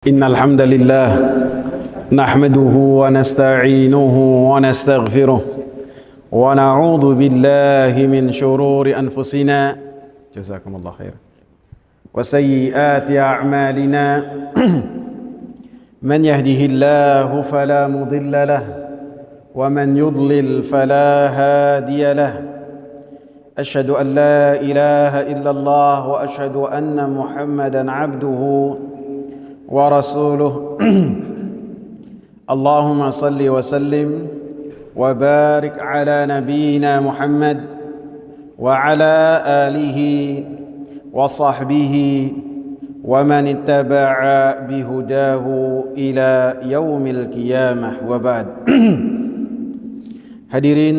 إن الحمد لله نحمده ونستعينه ونستغفره ونعوذ بالله من شرور أنفسنا جزاكم الله خيرا وسيئات أعمالنا من يهده الله فلا مضل له ومن يضلل فلا هادي له أشهد أن لا إله إلا الله وأشهد أن محمدا عبده ورسوله اللهم صل وسلم وبارك على نبينا محمد وعلى آله وصحبه ومن اتبع بهداه إلى يوم القيامة وبعد. Hadirin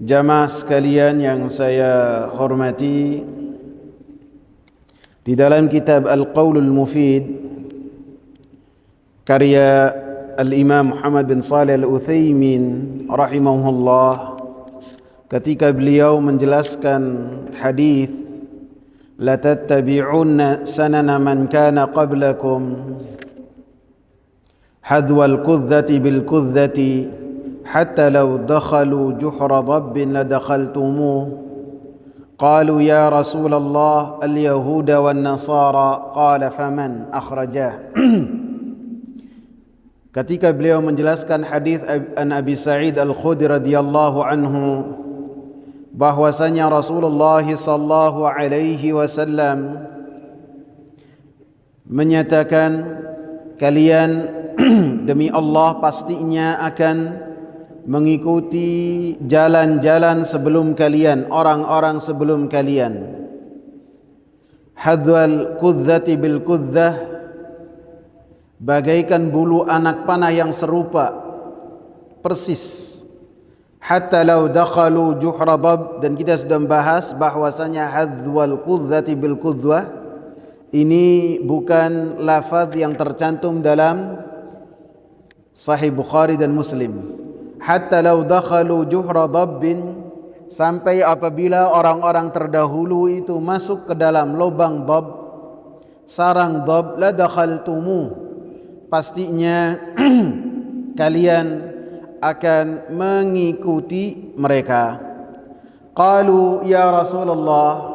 jamaah sekalian yang saya hormati, di dalam kitab Al-Qaulul Mufid karya Al-Imam Muhammad bin Shalih Al-Utsaimin rahimahullah, ketika beliau menjelaskan hadis la tattabi'unna sanana man kana qablakum hadwal qudzati bil qudzati hatta law dakhalu juhra dhabbin la dakhaltumuh qalu ya Rasulullah al-yahuda wan nasara qala faman akhrajah. Ketika beliau menjelaskan hadis an Abi Sa'id Al-Khudri radhiyallahu anhu bahwasanya Rasulullah sallallahu alaihi wasallam menyatakan, kalian demi Allah pastinya akan mengikuti jalan-jalan sebelum kalian, orang-orang sebelum kalian. Hadwal qudzati bil qudzah, bagaikan bulu anak panah yang serupa persis. Hatta law dakhalu juhra dhab, dan kita sudah membahas bahwasanya hadwal qudzati bil qudzah ini bukan lafaz yang tercantum dalam Sahih Bukhari dan Muslim. Hatta law dakhalu juhra dhabbin, sampai apabila orang-orang terdahulu itu masuk ke dalam lubang dhab, sarang dhab, la dakhaltumuh, pastinya kalian akan mengikuti mereka. Qalu ya Rasulullah,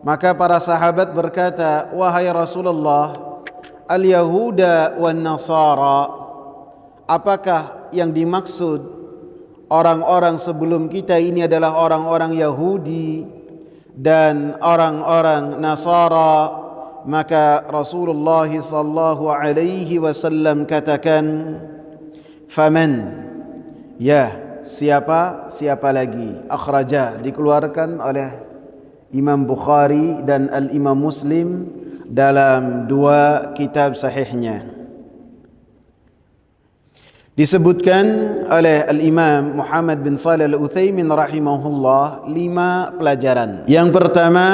maka para sahabat berkata, wahai Rasulullah, al-yahuda wan nasara, apakah yang dimaksud orang-orang sebelum kita ini adalah orang-orang Yahudi dan orang-orang Nasara? Maka Rasulullah sallallahu alaihi wasallam katakan, faman, ya siapa lagi, akhraja, dikeluarkan oleh Imam Bukhari dan Al-Imam Muslim dalam dua kitab sahihnya. Disebutkan oleh Al-Imam Muhammad bin Shalih Al-Utsaimin rahimahullah 5 pelajaran. Yang pertama,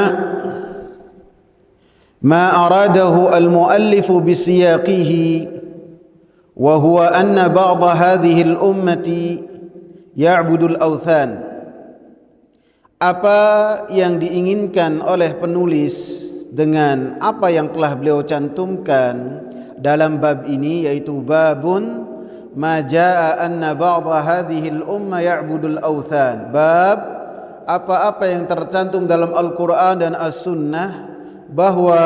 ما أراده المؤلف بسياقه وهو أن بعض هذه الأمة يعبد الأوثان. Apa yang diinginkan oleh penulis dengan apa yang telah beliau cantumkan dalam bab ini, yaitu babun ma jaa anna ba'd hadhihi al-umma ya'budul awthan, bab apa-apa yang tercantum dalam Al-Quran dan As-Sunnah bahwa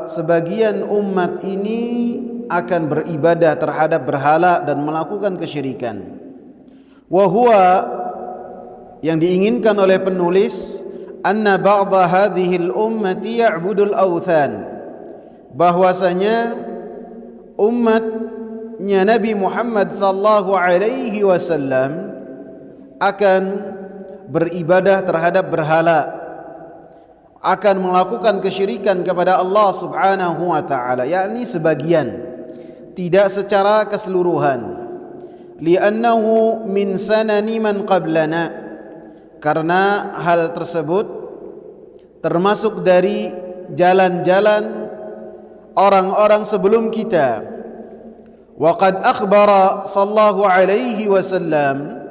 sebagian umat ini akan beribadah terhadap berhala dan melakukan kesyirikan. Wa huwa, yang diinginkan oleh penulis, anna ba'dha hadhil ummati ya'budul awthan, bahwasanya umatnya Nabi Muhammad sallallahu alaihi wasallam akan beribadah terhadap berhala, akan melakukan kesyirikan kepada Allah subhanahu wa ta'ala, yakni sebagian, tidak secara keseluruhan. Li'annahu min sanani man qablana, karena hal tersebut termasuk dari jalan-jalan orang-orang sebelum kita. Wa qad akhbara sallallahu alaihi wasallam,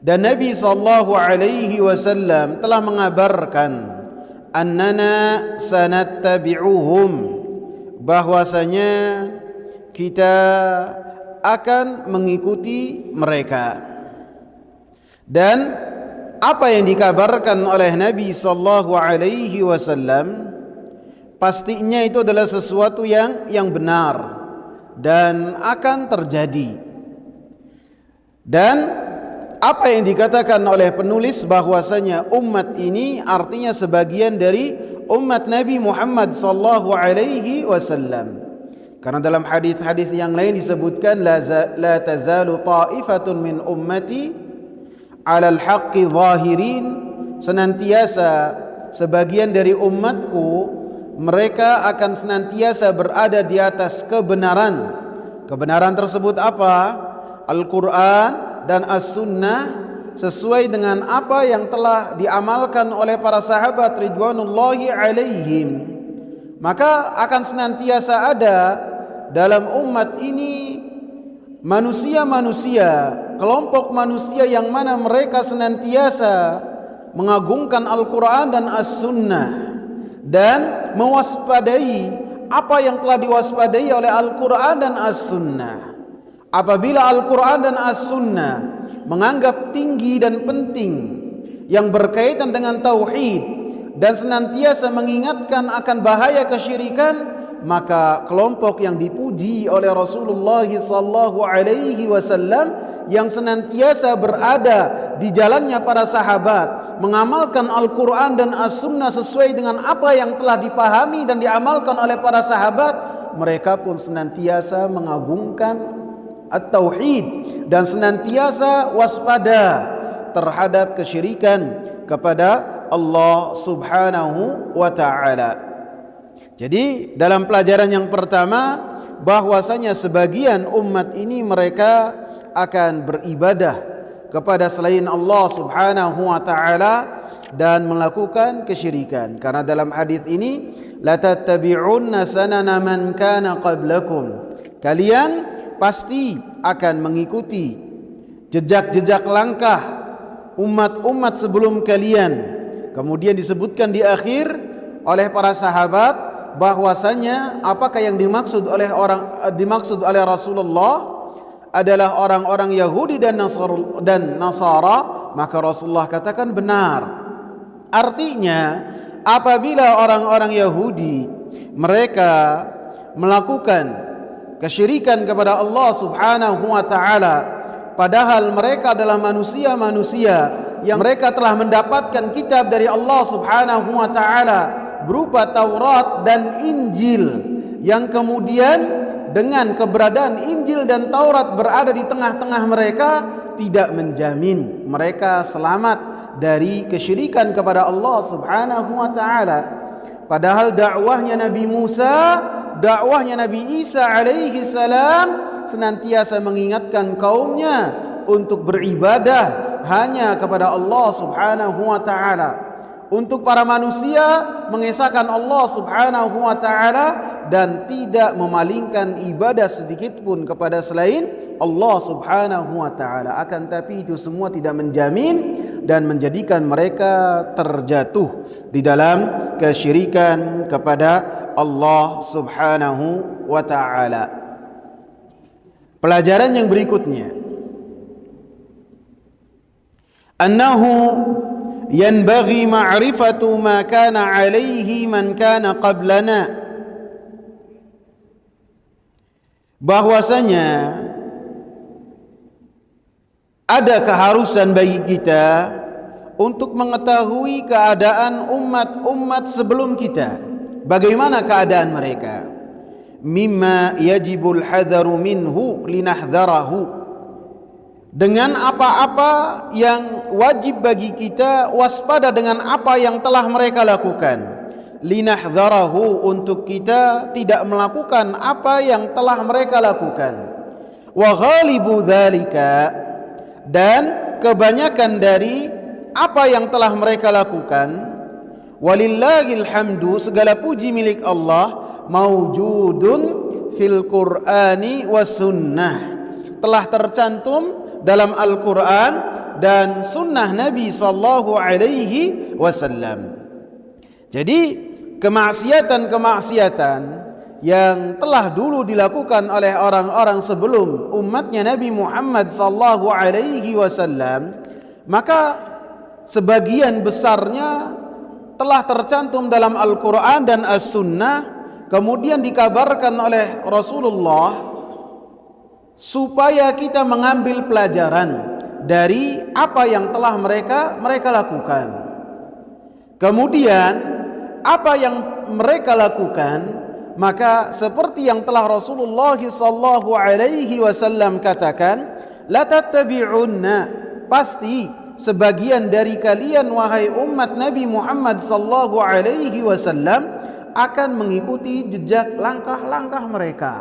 dan Nabi sallallahu alaihi wasallam telah mengabarkan, annana sanattabi'uhum, bahwasanya kita akan mengikuti mereka. Dan apa yang dikabarkan oleh Nabi sallallahu alaihi wasallam pastinya itu adalah sesuatu yang benar dan akan terjadi. Dan apa yang dikatakan oleh penulis bahwasanya umat ini artinya sebagian dari umat Nabi Muhammad sallallahu alaihi wasallam. Karena dalam hadis-hadis yang lain disebutkan la tazalu ta'ifatun min ummati 'alal haqqi zahirin, senantiasa sebagian dari umatku mereka akan senantiasa berada di atas kebenaran. Kebenaran tersebut apa? Al-Quran dan As-Sunnah sesuai dengan apa yang telah diamalkan oleh para sahabat ridwanullahi alaihim. Maka akan senantiasa ada dalam umat ini manusia-manusia, kelompok manusia yang mana mereka senantiasa mengagungkan Al-Quran dan As-Sunnah dan mewaspadai apa yang telah diwaspadai oleh Al-Quran dan As-Sunnah. Apabila Al-Quran dan As-Sunnah menganggap tinggi dan penting yang berkaitan dengan tauhid dan senantiasa mengingatkan akan bahaya kesyirikan, maka kelompok yang dipuji oleh Rasulullah sallallahu alaihi wasallam yang senantiasa berada di jalannya para sahabat, mengamalkan Al-Quran dan As-Sunnah sesuai dengan apa yang telah dipahami dan diamalkan oleh para sahabat, mereka pun senantiasa mengagungkan at-tauhid dan senantiasa waspada terhadap kesyirikan kepada Allah Subhanahu wa taala. Jadi dalam pelajaran yang pertama bahwasanya sebagian umat ini mereka akan beribadah kepada selain Allah Subhanahu wa taala dan melakukan kesyirikan. Karena dalam hadis ini la tattabi'unna sanana man kana qablakum. Kalian pasti akan mengikuti jejak-jejak langkah umat-umat sebelum kalian. Kemudian disebutkan di akhir oleh para sahabat bahwasanya apakah yang dimaksud oleh Rasulullah adalah orang-orang Yahudi dan Nasara, maka Rasulullah katakan benar. Artinya apabila orang-orang Yahudi mereka melakukan kesyirikan kepada Allah Subhanahu wa taala, padahal mereka adalah manusia-manusia yang mereka telah mendapatkan kitab dari Allah Subhanahu wa taala berupa Taurat dan Injil, yang kemudian dengan keberadaan Injil dan Taurat berada di tengah-tengah mereka tidak menjamin mereka selamat dari kesyirikan kepada Allah Subhanahu wa taala. Padahal dakwahnya Nabi Musa, dakwahnya Nabi Isa alaihi salam senantiasa mengingatkan kaumnya untuk beribadah hanya kepada Allah Subhanahu wa taala. Untuk para manusia mengesahkan Allah Subhanahu wa taala dan tidak memalingkan ibadah sedikit pun kepada selain Allah Subhanahu wa taala. Akan tapi itu semua tidak menjamin dan menjadikan mereka terjatuh di dalam kesyirikan kepada Allah Subhanahu wa taala. Pelajaran yang berikutnya, annahu yanbaghi ma'rifatu ma kana 'alaihi man kana qablana, bahwasanya ada keharusan bagi kita untuk mengetahui keadaan umat-umat sebelum kita, bagaimana keadaan mereka. Mimma yajibul hadaru minhu linahdharahu, dengan apa-apa yang wajib bagi kita waspada dengan apa yang telah mereka lakukan. Linahdharahu, untuk kita tidak melakukan apa yang telah mereka lakukan. Wa ghalibu dzalika, dan kebanyakan dari apa yang telah mereka lakukan, walillahil hamdu, segala puji milik Allah, maujudun fil Qur'ani was sunnah, telah tercantum dalam Al-Quran dan sunnah Nabi sallallahu alaihi wasallam. Jadi kemaksiatan-kemaksiatan yang telah dulu dilakukan oleh orang-orang sebelum umatnya Nabi Muhammad sallallahu alaihi wasallam, maka sebagian besarnya telah tercantum dalam Al-Quran dan As-Sunnah, kemudian dikabarkan oleh Rasulullah supaya kita mengambil pelajaran dari apa yang telah mereka lakukan. Kemudian apa yang mereka lakukan, maka seperti yang telah Rasulullah sallallahu alaihi wasallam katakan, la tattabi'unna, pasti sebagian dari kalian wahai umat Nabi Muhammad sallallahu alaihi wasallam akan mengikuti jejak langkah-langkah mereka.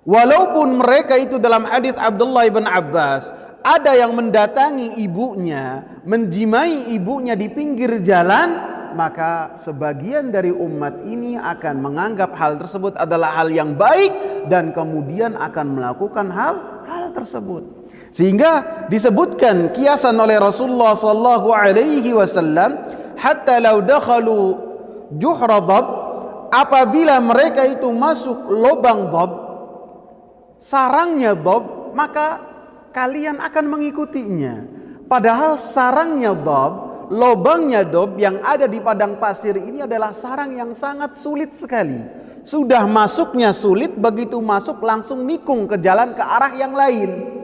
Walaupun mereka itu dalam hadis Abdullah bin Abbas ada yang mendatangi ibunya, menjimai ibunya di pinggir jalan, maka sebagian dari umat ini akan menganggap hal tersebut adalah hal yang baik dan kemudian akan melakukan hal tersebut. Sehingga disebutkan kiasan oleh Rasulullah sallallahu alaihi wasallam, hatta law dakhalu juhra dhab, apabila mereka itu masuk lubang dhab, sarangnya dhab, maka kalian akan mengikutinya. Padahal sarangnya dhab, lubangnya dhab yang ada di padang pasir ini adalah sarang yang sangat sulit sekali. Sudah masuknya sulit, begitu masuk langsung nikung ke jalan ke arah yang lain.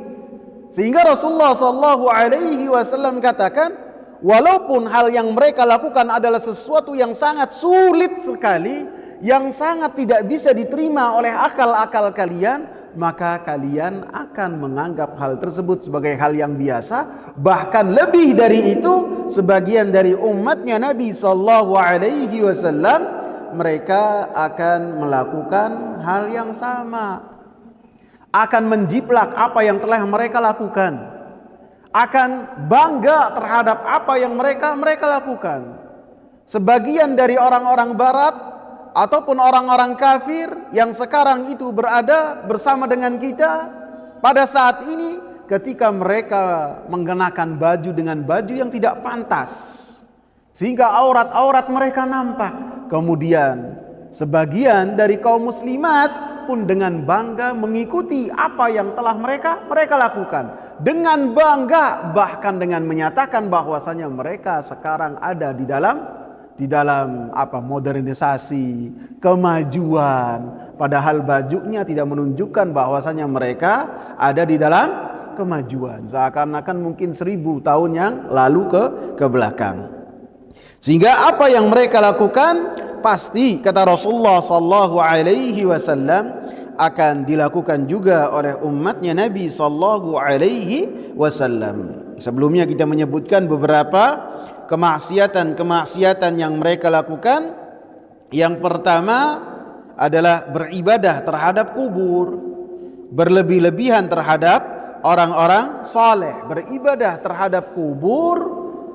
Sehingga Rasulullah sallallahu alaihi wasallam katakan, walaupun hal yang mereka lakukan adalah sesuatu yang sangat sulit sekali, yang sangat tidak bisa diterima oleh akal-akal kalian, maka kalian akan menganggap hal tersebut sebagai hal yang biasa. Bahkan lebih dari itu, sebagian dari umatnya Nabi sallallahu alaihi wasallam mereka akan melakukan hal yang sama, akan menjiplak apa yang telah mereka lakukan, akan bangga terhadap apa yang mereka lakukan. Sebagian dari orang-orang barat ataupun orang-orang kafir yang sekarang itu berada bersama dengan kita pada saat ini, ketika mereka mengenakan baju dengan baju yang tidak pantas sehingga aurat-aurat mereka nampak, kemudian sebagian dari kaum muslimat pun dengan bangga mengikuti apa yang telah mereka lakukan, dengan bangga, bahkan dengan menyatakan bahwasanya mereka sekarang ada di dalam modernisasi, kemajuan, padahal bajunya tidak menunjukkan bahwasanya mereka ada di dalam kemajuan, seakan-akan mungkin 1000 tahun yang lalu ke belakang. Sehingga apa yang mereka lakukan pasti, kata Rasulullah sallallahu alaihi wasallam, akan dilakukan juga oleh umatnya Nabi sallallahu alaihi wasallam. Sebelumnya kita menyebutkan beberapa kemaksiatan yang mereka lakukan. Yang pertama adalah beribadah terhadap kubur, berlebih-lebihan terhadap orang-orang saleh, beribadah terhadap kubur,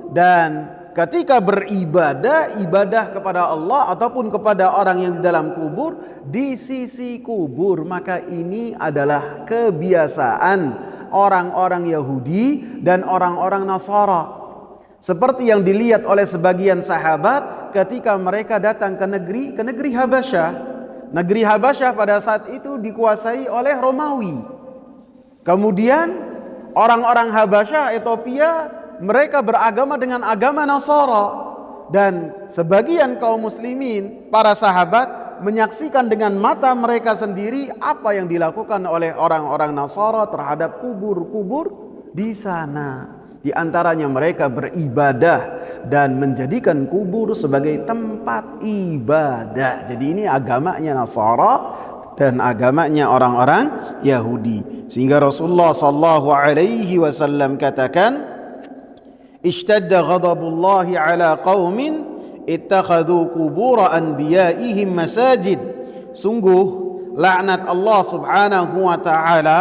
dan ketika ibadah kepada Allah ataupun kepada orang yang di dalam kubur, di sisi kubur, maka ini adalah kebiasaan orang-orang Yahudi dan orang-orang Nasara. Seperti yang dilihat oleh sebagian sahabat ketika mereka datang ke negeri Habasyah. Negeri Habasyah pada saat itu dikuasai oleh Romawi. Kemudian orang-orang Habasyah, Ethiopia, mereka beragama dengan agama Nasara, dan sebagian kaum muslimin, para sahabat, menyaksikan dengan mata mereka sendiri apa yang dilakukan oleh orang-orang Nasara terhadap kubur-kubur di sana. Di antaranya mereka beribadah dan menjadikan kubur sebagai tempat ibadah. Jadi ini agamanya Nasara dan agamanya orang-orang Yahudi. Sehingga Rasulullah sallallahu alaihi wasallam katakan, ishtadda ghadabullahi ala qaumin ittakhadhu qubur anbiya'ihim masajid. Sungguh laknat Allah subhanahu wa ta'ala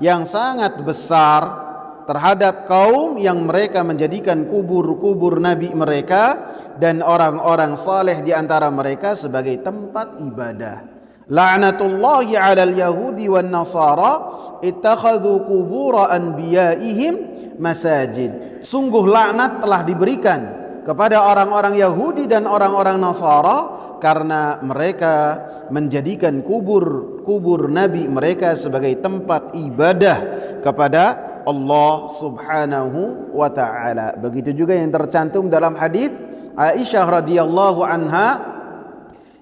yang sangat besar terhadap kaum yang mereka menjadikan kubur-kubur nabi mereka dan orang-orang saleh di antara mereka sebagai tempat ibadah. La'natullahi 'alal yahudi wan nasara ittakhadhu qubur anbiya'ihim masajid. Sungguh laknat telah diberikan kepada orang-orang Yahudi dan orang-orang Nasara karena mereka menjadikan kubur Nabi mereka sebagai tempat ibadah kepada Allah Subhanahu wa taala. Begitu juga yang tercantum dalam hadis Aisyah radhiyallahu anha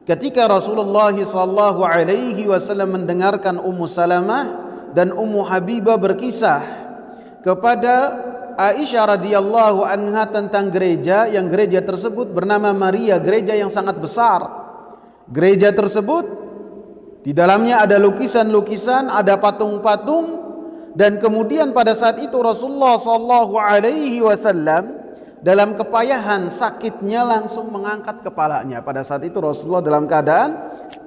ketika Rasulullah sallallahu alaihi wasallam mendengarkan Ummu Salamah dan Ummu Habibah berkisah kepada Aisyah radhiyallahu anha tentang gereja, yang gereja tersebut bernama Maria, gereja yang sangat besar. Gereja tersebut di dalamnya ada lukisan-lukisan, ada patung-patung, dan kemudian pada saat itu Rasulullah sallallahu alaihi wasallam dalam kepayahan sakitnya langsung mengangkat kepalanya. Pada saat itu Rasulullah dalam keadaan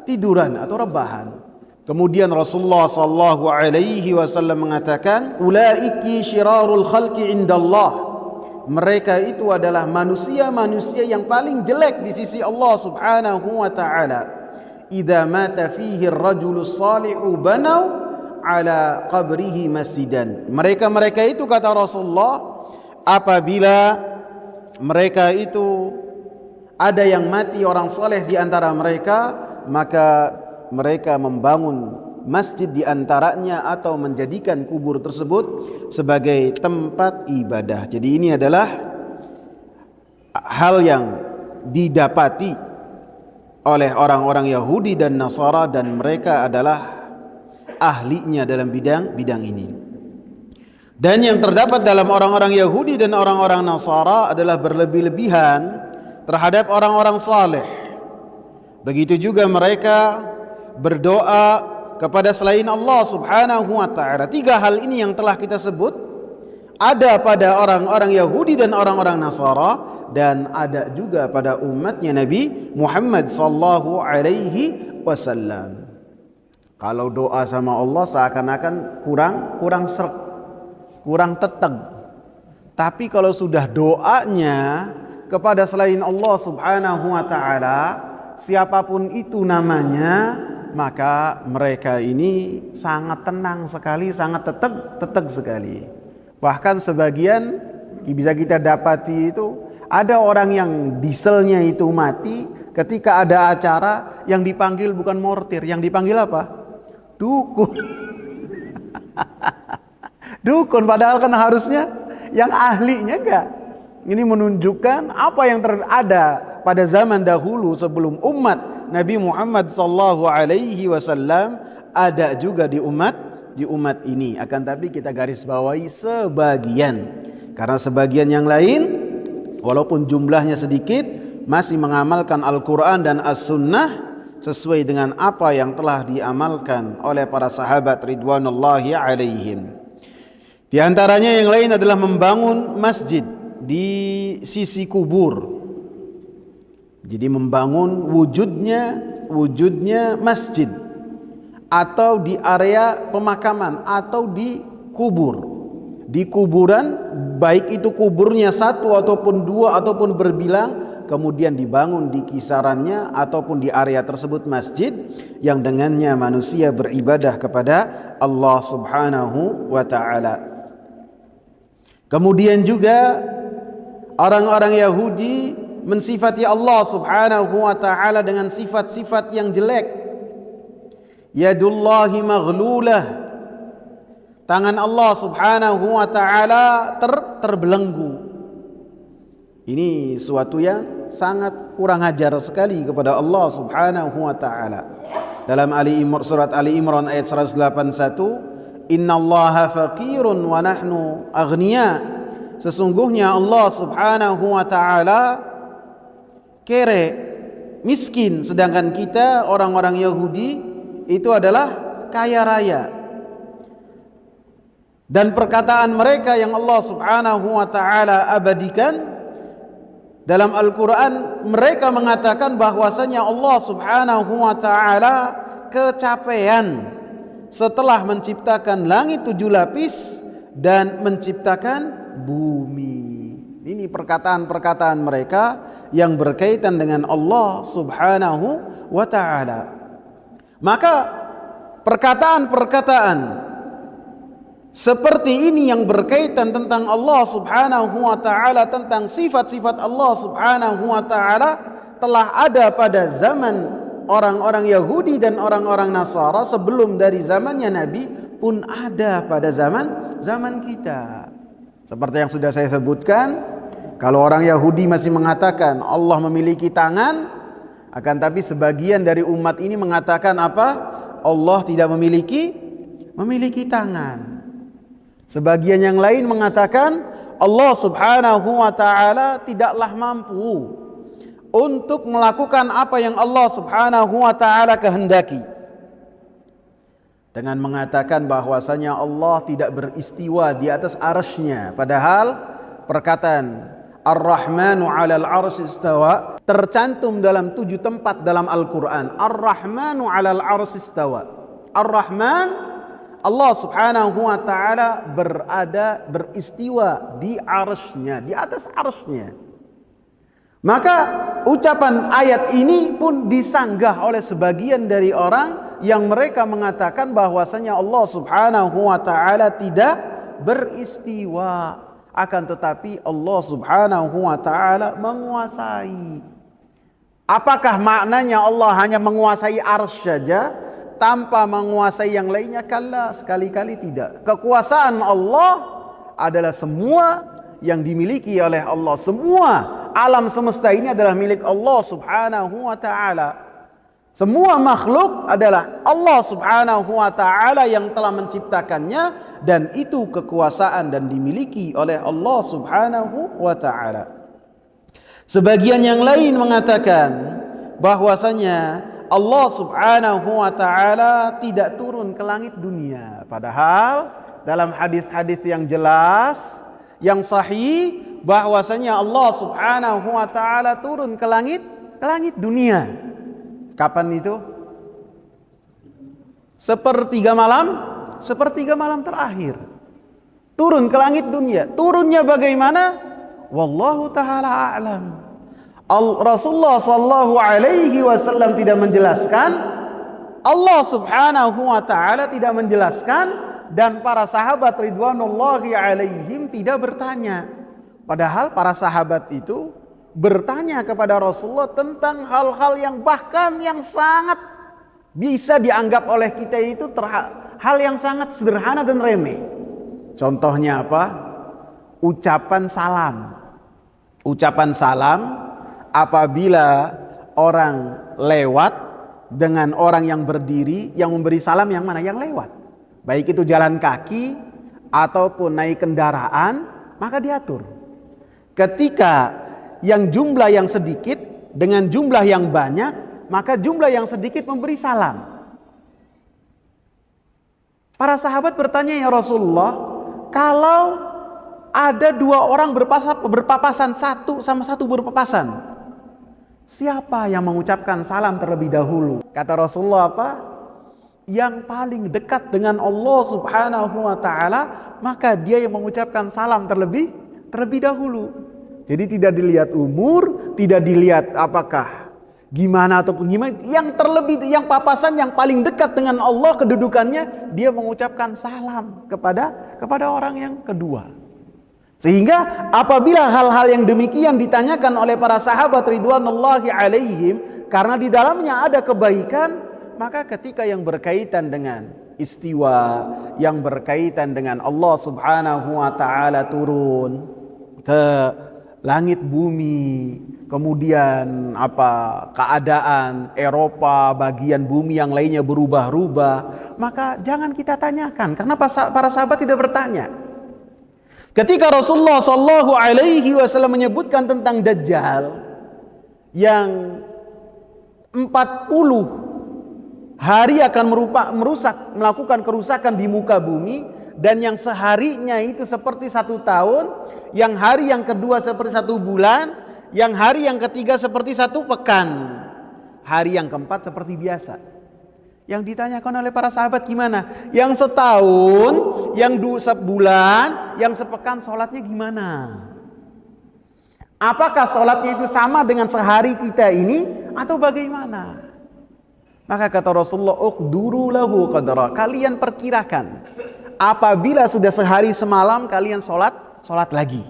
tiduran atau rebahan. Kemudian Rasulullah sallallahu alaihi wasallam mengatakan, "Ulaiki syirarul khalqi indallah." Mereka itu adalah manusia-manusia yang paling jelek di sisi Allah Subhanahu wa taala. Idza mata fihi ar-rajulu shalihu banau ala qabrihi masjidan. Mereka itu kata Rasulullah, apabila mereka itu ada yang mati orang saleh di antara mereka, maka mereka membangun masjid di antaranya atau menjadikan kubur tersebut sebagai tempat ibadah. Jadi ini adalah hal yang didapati oleh orang-orang Yahudi dan Nasara, dan mereka adalah ahlinya dalam bidang ini. Dan yang terdapat dalam orang-orang Yahudi dan orang-orang Nasara adalah berlebih-lebihan terhadap orang-orang saleh. Begitu juga mereka berdoa kepada selain Allah Subhanahu wa taala. Tiga hal ini yang telah kita sebut ada pada orang-orang Yahudi dan orang-orang Nasara, dan ada juga pada umatnya Nabi Muhammad sallallahu alaihi wasallam. Kalau doa sama Allah seakan-akan kurang sreg, kurang teteg. Tapi kalau sudah doanya kepada selain Allah Subhanahu wa taala, siapapun itu namanya, maka mereka ini sangat tenang sekali, sangat teteg sekali. Bahkan sebagian bisa kita dapati itu ada orang yang dieselnya itu mati ketika ada acara yang dipanggil bukan mortir, yang dipanggil apa? Dukun. Dukun, padahal kan harusnya yang ahlinya enggak. Ini menunjukkan apa yang ada pada zaman dahulu sebelum umat Nabi Muhammad sallallahu alaihi wasallam ada juga di umat ini. Akan tapi kita garis bawahi sebagian, karena sebagian yang lain walaupun jumlahnya sedikit masih mengamalkan Al-Quran dan As-Sunnah sesuai dengan apa yang telah diamalkan oleh para sahabat ridwanullahi alaihim. Di antaranya yang lain adalah membangun masjid di sisi kubur. Jadi membangun wujudnya masjid, atau di area pemakaman, atau di kubur, di kuburan, baik itu kuburnya satu ataupun dua ataupun berbilang, kemudian dibangun di kisarannya ataupun di area tersebut masjid yang dengannya manusia beribadah kepada Allah Subhanahu wa taala. Kemudian juga orang-orang Yahudi mensifati Allah Subhanahu wa taala dengan sifat-sifat yang jelek. Yadullahi maghlulah. Tangan Allah Subhanahu wa taala terbelenggu. Ini suatu yang sangat kurang ajar sekali kepada Allah Subhanahu wa taala. Dalam surat Ali Imran ayat 181, "Innallaha faqirun wa nahnu aghnia." Sesungguhnya Allah Subhanahu wa taala kere, miskin, sedangkan kita orang-orang Yahudi itu adalah kaya raya. Dan perkataan mereka yang Allah Subhanahu wa taala abadikan dalam Al-Quran, mereka mengatakan bahwasanya Allah Subhanahu wa taala kecapean setelah menciptakan langit 7 lapis dan menciptakan bumi. Ini perkataan-perkataan mereka yang berkaitan dengan Allah Subhanahu wa taala. Maka perkataan-perkataan seperti ini yang berkaitan tentang Allah Subhanahu wa taala, tentang sifat-sifat Allah Subhanahu wa taala, telah ada pada zaman orang-orang Yahudi dan orang-orang Nasara sebelum dari zamannya Nabi pun ada pada zaman kita. Seperti yang sudah saya sebutkan, kalau orang Yahudi masih mengatakan Allah memiliki tangan, akan tapi sebagian dari umat ini mengatakan apa? Allah tidak memiliki tangan. Sebagian yang lain mengatakan Allah Subhanahu wa taala tidaklah mampu untuk melakukan apa yang Allah Subhanahu wa taala kehendaki, dengan mengatakan bahwasanya Allah tidak beristiwa di atas arsy-Nya, padahal perkataan Ar-Rahmanu 'alal 'arsy istawa tercantum dalam 7 tempat dalam Al-Qur'an. Ar-Rahmanu 'alal 'arsy istawa. Ar-Rahman, Allah Subhanahu wa taala beristiwa di arsy-Nya, di atas arsy-Nya. Maka ucapan ayat ini pun disanggah oleh sebagian dari orang yang mereka mengatakan bahwasanya Allah Subhanahu wa taala tidak beristiwa, akan tetapi Allah Subhanahu wa taala menguasai. Apakah maknanya Allah hanya menguasai arsy saja tanpa menguasai yang lainnya? Kalla, sekali-kali tidak. Kekuasaan Allah adalah semua yang dimiliki oleh Allah. Semua alam semesta ini adalah milik Allah Subhanahu wa taala. Semua makhluk adalah Allah Subhanahu wa taala yang telah menciptakannya, dan itu kekuasaan dan dimiliki oleh Allah Subhanahu wa taala. Sebagian yang lain mengatakan bahwasanya Allah Subhanahu wa taala tidak turun ke langit dunia, padahal dalam hadis-hadis yang jelas, yang sahih, bahwasanya Allah Subhanahu wa taala turun ke langit dunia. Kapan itu? Sepertiga malam terakhir. Turun ke langit dunia. Turunnya bagaimana? Wallahu taala a'lam. Rasulullah sallallahu alaihi wasallam tidak menjelaskan, Allah Subhanahu wa taala tidak menjelaskan, dan para sahabat ridwanullahi alaihim tidak bertanya. Padahal para sahabat itu bertanya kepada Rasulullah tentang hal-hal yang bahkan yang sangat bisa dianggap oleh kita itu hal yang sangat sederhana dan remeh. Contohnya apa? Ucapan salam. Ucapan salam apabila orang lewat dengan orang yang berdiri, yang memberi salam yang mana? Yang lewat. Baik itu jalan kaki ataupun naik kendaraan, maka diatur. Ketika yang jumlah yang sedikit dengan jumlah yang banyak, maka jumlah yang sedikit memberi salam. Para sahabat bertanya, ya Rasulullah, kalau ada 2 orang berpapasan, satu sama satu berpapasan, siapa yang mengucapkan salam terlebih dahulu? Kata Rasulullah apa? Yang paling dekat dengan Allah Subhanahu wa taala, maka dia yang mengucapkan salam terlebih dahulu. Jadi tidak dilihat umur, tidak dilihat apakah gimana ataupun gimana. Yang terlebih, yang papasan yang paling dekat dengan Allah kedudukannya, dia mengucapkan salam kepada orang yang kedua. Sehingga apabila hal-hal yang demikian ditanyakan oleh para sahabat ridwanullahi alaihim, karena di dalamnya ada kebaikan, maka ketika yang berkaitan dengan istiwa, yang berkaitan dengan Allah Subhanahu wa taala turun ke langit bumi, kemudian keadaan Eropa, bagian bumi yang lainnya berubah-ubah, maka jangan kita tanyakan, karena para sahabat tidak bertanya. Ketika Rasulullah sallallahu alaihi wasallam menyebutkan tentang Dajjal yang 40 hari akan melakukan kerusakan di muka bumi, dan yang seharinya itu seperti 1 tahun, yang hari yang kedua seperti 1 bulan, yang hari yang ketiga seperti 1 pekan, hari yang keempat seperti biasa. Yang ditanyakan oleh para sahabat gimana? Yang setahun, yang 2 sebulan, yang sepekan sholatnya gimana? Apakah sholatnya itu sama dengan sehari kita ini atau bagaimana? Maka kata Rasulullah, uqduru lahu qadra, kalian perkirakan. Apabila sudah sehari semalam, kalian sholat lagi.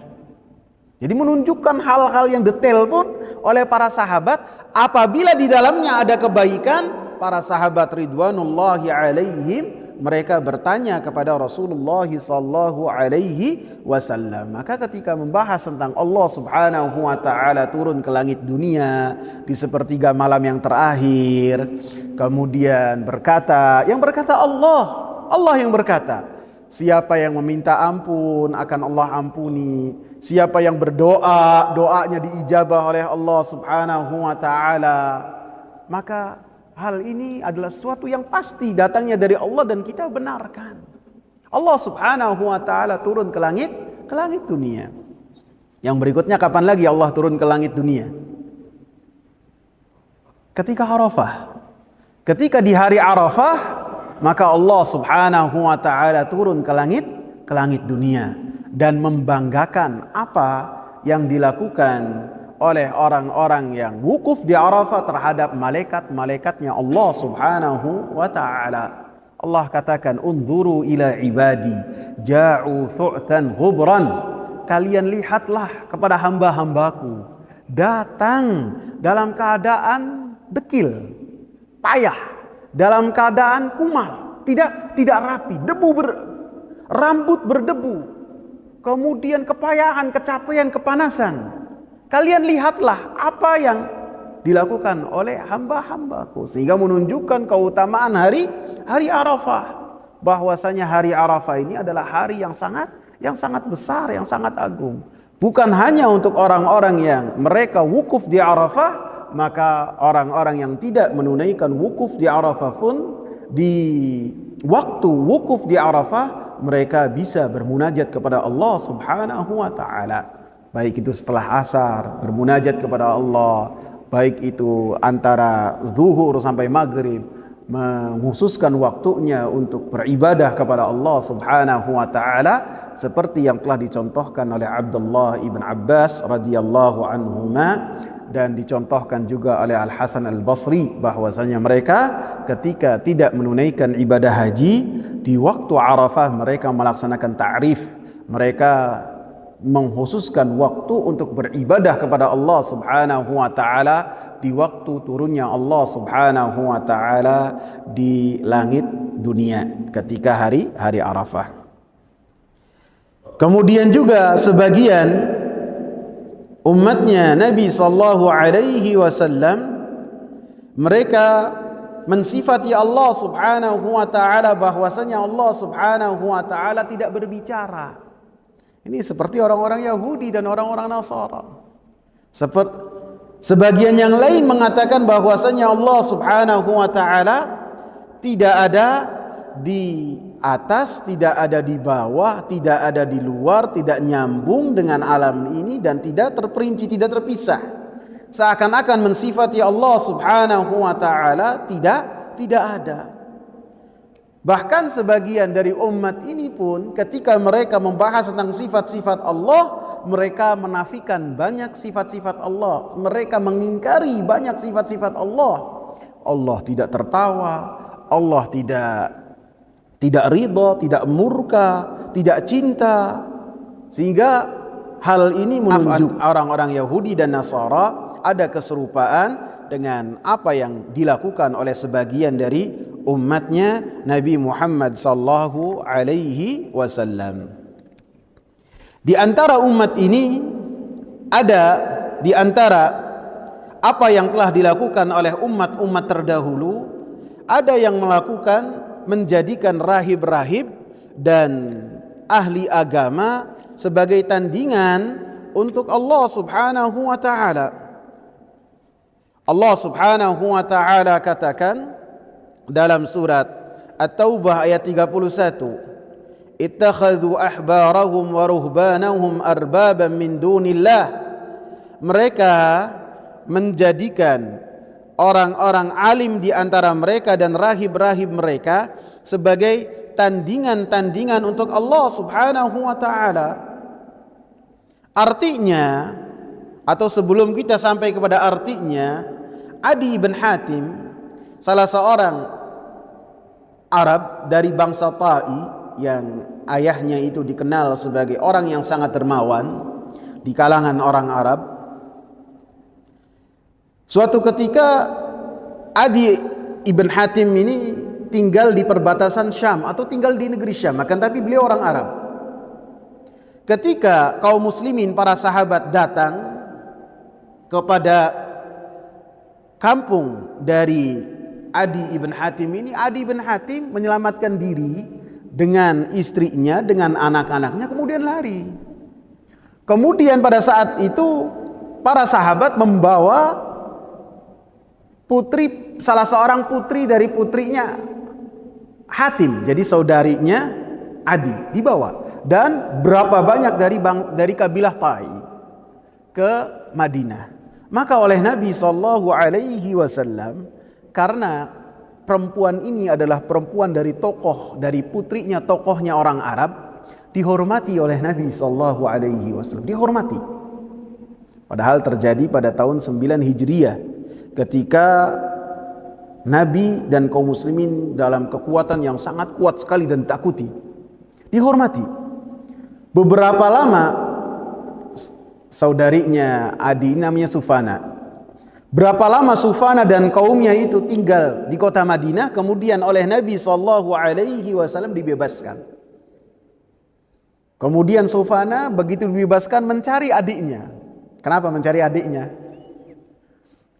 Jadi menunjukkan hal-hal yang detail pun oleh para sahabat. Apabila di dalamnya ada kebaikan, para sahabat ridwanullahi alaihim mereka bertanya kepada Rasulullah sallallahu alaihi wasallam. Maka ketika membahas tentang Allah Subhanahu wa taala turun ke langit dunia di sepertiga malam yang terakhir, kemudian yang berkata Allah yang berkata, siapa yang meminta ampun akan Allah ampuni. Siapa yang berdoa, doanya diijabah oleh Allah Subhanahu wa taala. Maka hal ini adalah sesuatu yang pasti datangnya dari Allah dan kita benarkan. Allah Subhanahu wa taala turun ke langit dunia. Yang berikutnya kapan lagi Allah turun ke langit dunia? Ketika Arafah. Ketika di hari Arafah, maka Allah Subhanahu wa taala turun ke langit dunia dan membanggakan apa yang dilakukan oleh orang-orang yang wukuf di Arafah terhadap malaikat-malaikatnya Allah Subhanahu wa taala. Allah katakan, "Unzuru ila ibadi ja'u thu'tan ghubran." Kalian lihatlah kepada hamba-hambaku datang dalam keadaan dekil, payah, dalam keadaan kumal, tidak rapi, rambut berdebu, kemudian kepayahan, kecapean, kepanasan. Kalian lihatlah apa yang dilakukan oleh hamba-hambaku, sehingga menunjukkan keutamaan hari Arafah, bahwasanya hari Arafah ini adalah hari yang sangat besar, yang sangat agung. Bukan hanya untuk orang-orang yang mereka wukuf di Arafah, maka orang-orang yang tidak menunaikan wukuf di Arafah pun di waktu wukuf di Arafah mereka bisa bermunajat kepada Allah Subhanahu wa taala. Baik itu setelah asar bermunajat kepada Allah, baik itu antara zuhur sampai maghrib menghususkan waktunya untuk beribadah kepada Allah Subhanahu wa taala, seperti yang telah dicontohkan oleh Abdullah ibn Abbas radhiyallahu anhuma dan dicontohkan juga oleh Al Hasan Al Basri, bahwasanya mereka ketika tidak menunaikan ibadah haji di waktu Arafah mereka melaksanakan ta'rif, mereka menghususkan waktu untuk beribadah kepada Allah Subhanahu wa taala di waktu turunnya Allah Subhanahu wa taala di langit dunia ketika hari Arafah. Kemudian juga sebagian umatnya Nabi sallallahu alaihi wasallam mereka mensifati Allah Subhanahu wa taala bahwasanya Allah Subhanahu wa taala tidak berbicara. Ini seperti orang-orang Yahudi dan orang-orang Nasara. Sebagian yang lain mengatakan bahwasanya Allah Subhanahu wa taala tidak ada di atas, tidak ada di bawah, tidak ada di luar, tidak nyambung dengan alam ini dan tidak terperinci, tidak terpisah. Seakan-akan mensifati Allah Subhanahu wa taala tidak ada. Bahkan sebagian dari umat ini pun ketika mereka membahas tentang sifat-sifat Allah, mereka menafikan banyak sifat-sifat Allah. Mereka mengingkari banyak sifat-sifat Allah. Allah tidak tertawa, Allah tidak ridha, tidak murka, tidak cinta. Sehingga hal ini menunjukkan orang-orang Yahudi dan Nasara ada keserupaan dengan apa yang dilakukan oleh sebagian dari umatnya Nabi Muhammad sallallahu alaihi wasallam. Di antara umat ini ada di antara apa yang telah dilakukan oleh umat-umat terdahulu, ada yang melakukan menjadikan rahib-rahib dan ahli agama sebagai tandingan untuk Allah Subhanahu wa taala. Allah Subhanahu wa taala katakan dalam surat At-Taubah ayat 31, ittakhadhu ahbarahum wa ruhbanahum arbaban min dunillah. Mereka menjadikan orang-orang alim di antara mereka dan rahib-rahib mereka sebagai tandingan-tandingan untuk Allah Subhanahu wa taala. Artinya, atau sebelum kita sampai kepada artinya, Adi bin Hatim, salah seorang Arab dari bangsa Ta'i yang ayahnya itu dikenal sebagai orang yang sangat dermawan di kalangan orang Arab, Suatu ketika Adi ibn Hatim ini tinggal di perbatasan Syam atau tinggal di negeri Syam, akan tapi beliau orang Arab. Ketika kaum muslimin, para sahabat datang kepada kampung dari Adi ibn Hatim ini, Adi ibn Hatim menyelamatkan diri dengan istrinya, dengan anak-anaknya, kemudian lari. Kemudian pada saat itu para sahabat membawa putri, salah seorang putri dari putrinya Hatim, jadi saudarinya Adi, dibawa, dan berapa banyak dari kabilah Tai ke Madinah. Maka oleh Nabi SAW, karena perempuan ini adalah perempuan dari tokoh, dari putrinya tokohnya orang Arab, dihormati oleh Nabi SAW, dihormati. Padahal terjadi pada tahun 9 Hijriah, ketika Nabi dan kaum muslimin dalam kekuatan yang sangat kuat sekali dan takuti, dihormati. Beberapa lama saudarinya Adi, namanya Sufana, berapa lama Sufana dan kaumnya itu tinggal di kota Madinah, kemudian oleh Nabi SAW dibebaskan. Kemudian Sufana begitu dibebaskan mencari adiknya. Kenapa mencari adiknya?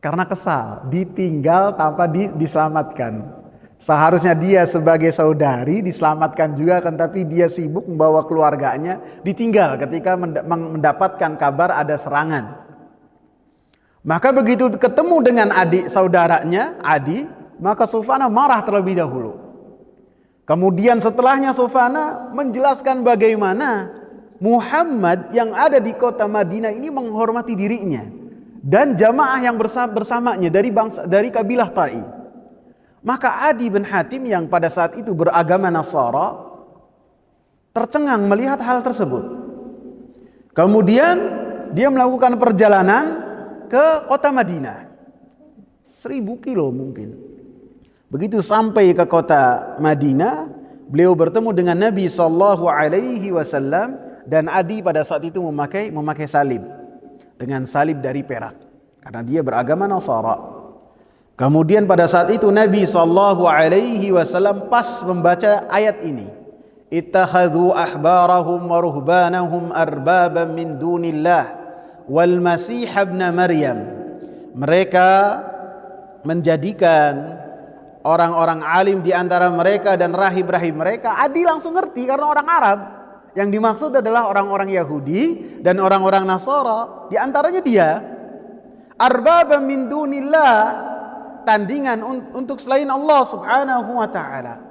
Karena kesal, ditinggal tanpa diselamatkan. Seharusnya dia sebagai saudari diselamatkan juga, kan, tapi dia sibuk membawa keluarganya, ditinggal ketika mendapatkan kabar ada serangan. Maka begitu ketemu dengan adik saudaranya Adi, maka Sufana marah terlebih dahulu. Kemudian setelahnya Sufana menjelaskan bagaimana Muhammad yang ada di kota Madinah ini menghormati dirinya dan jamaah yang bersamanya dari kabilah Tai. Maka Adi bin Hatim yang pada saat itu beragama Nasara tercengang melihat hal tersebut. Kemudian dia melakukan perjalanan ke kota Madinah, 1000 kilo mungkin. Begitu sampai ke kota Madinah, beliau bertemu dengan Nabi SAW, dan Adi pada saat itu memakai salib, dengan salib dari perak, karena dia beragama Nasara. Kemudian pada saat itu Nabi SAW pas membaca ayat ini, ittakhadhu ahbarahum wa ruhbanahum arbaban min dunillah wal masih ibn Maryam. Mereka menjadikan orang-orang alim di antara mereka dan rahib-rahib mereka. Adi langsung ngerti karena orang Arab. Yang dimaksud adalah orang-orang Yahudi dan orang-orang Nasara. Di antaranya dia, arbaban min dunillah, tandingan untuk selain Allah Subhanahu wa taala.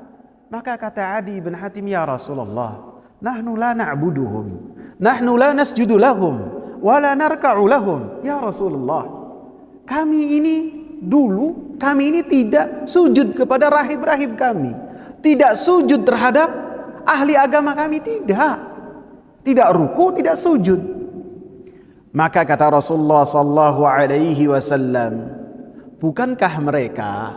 Maka kata Adi bin Hatim, ya Rasulullah, nahnu la na'buduhum, nahnu la nasjudu lahum, wala narka'u lahum. Ya Rasulullah, kami ini tidak sujud kepada rahib-rahib kami, tidak sujud terhadap ahli agama kami, tidak ruku, tidak sujud. Maka kata Rasulullah sallallahu alaihi wasallam, bukankah mereka